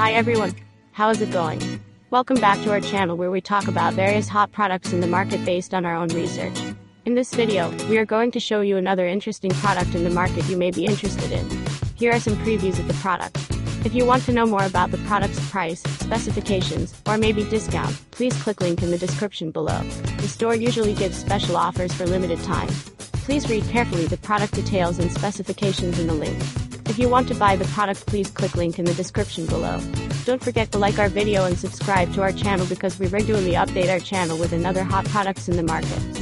Hi everyone, how is it going? Welcome back to our channel where we talk about various hot products in the market based on our own research. In this video, we are going to show you another interesting product in the market you may be interested in. Here are some previews of the product. If you want to know more about the product's price, specifications, or maybe discount, please click link in the description below. The store usually gives special offers for limited time. Please read carefully the product details and specifications in the link. If you want to buy the product, please click link in the description below. Don't forget to like our video and subscribe to our channel because we regularly update our channel with another hot products in the market.